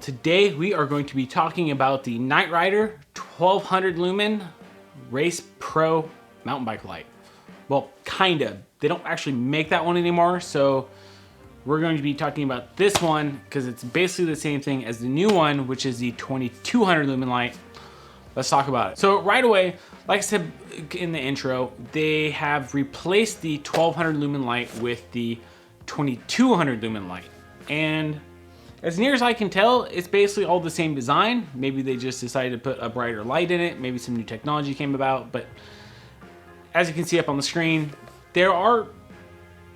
Today we are going to be talking about the Niterider 1200 lumen Race Pro mountain bike light. Well, kind of. They don't actually make that one anymore, so we're going to be talking about this one because it's basically the same thing as the new one, which is the 2200 lumen light. Let's talk about it. So right away, like I said in the intro, they have replaced the 1200 lumen light with the 2200 lumen light. And as near as I can tell, it's basically all the same design. Maybe they just decided to put a brighter light in it. Maybe some new technology came about, but as you can see up on the screen, they are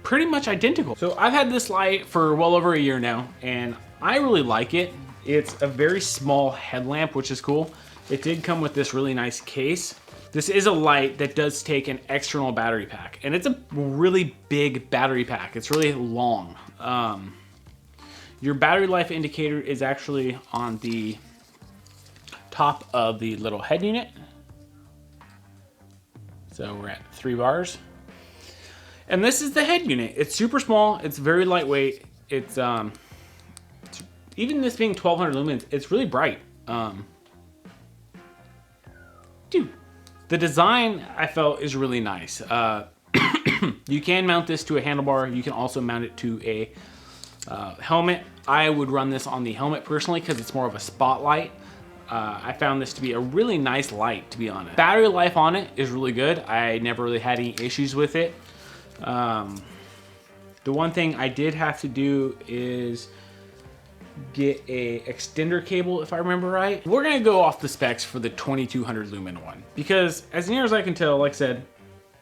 pretty much identical. So I've had this light for well over a year now, and I really like it. It's a very small headlamp, which is cool. It did come with this really nice case. This is a light that does take an external battery pack, and it's a really big battery pack. It's really long. Your battery life indicator is actually on the top of the little head unit. So we're at 3 bars. And this is the head unit. It's super small, it's very lightweight. It's even this being 1200 lumens, it's really bright. Dude, the design I felt is really nice. You can mount this to a handlebar. You can also mount it to a helmet. I would run this on the helmet personally because it's more of a spotlight. I found this to be a really nice light, to be honest. Battery life on it is really good. I never really had any issues with it. The one thing I did have to do is get a extender cable, if I remember right. We're gonna go off the specs for the 2200 lumen one because as near as I can tell, like I said,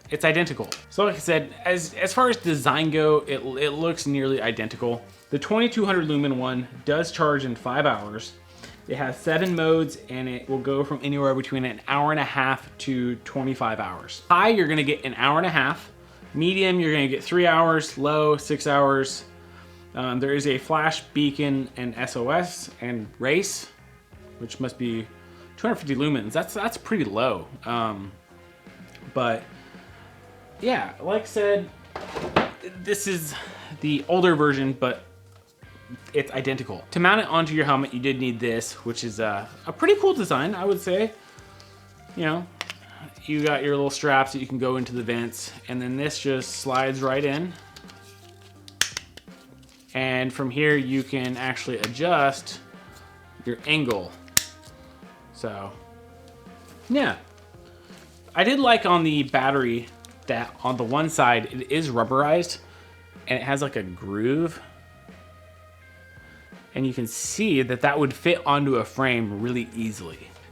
it's identical. So like I said, as far as design go, it looks nearly identical. The 2200 lumen one does charge in 5 hours. It has 7 modes and it will go from anywhere between an hour and a half to 25 hours. High, you're gonna get an hour and a half. Medium, you're gonna get 3 hours. Low, 6 hours. There is a flash, beacon, and SOS and race, which must be 250 lumens. That's pretty low. But yeah, like I said, this is the older version, but it's identical. To mount it onto your helmet, you did need this, which is a pretty cool design, I would say. You know, you got your little straps that you can go into the vents, and then this just slides right in. And from here, you can actually adjust your angle. So, yeah. I did like on the battery that on the one side, it is rubberized, and it has like a groove. And you can see that that would fit onto a frame really easily.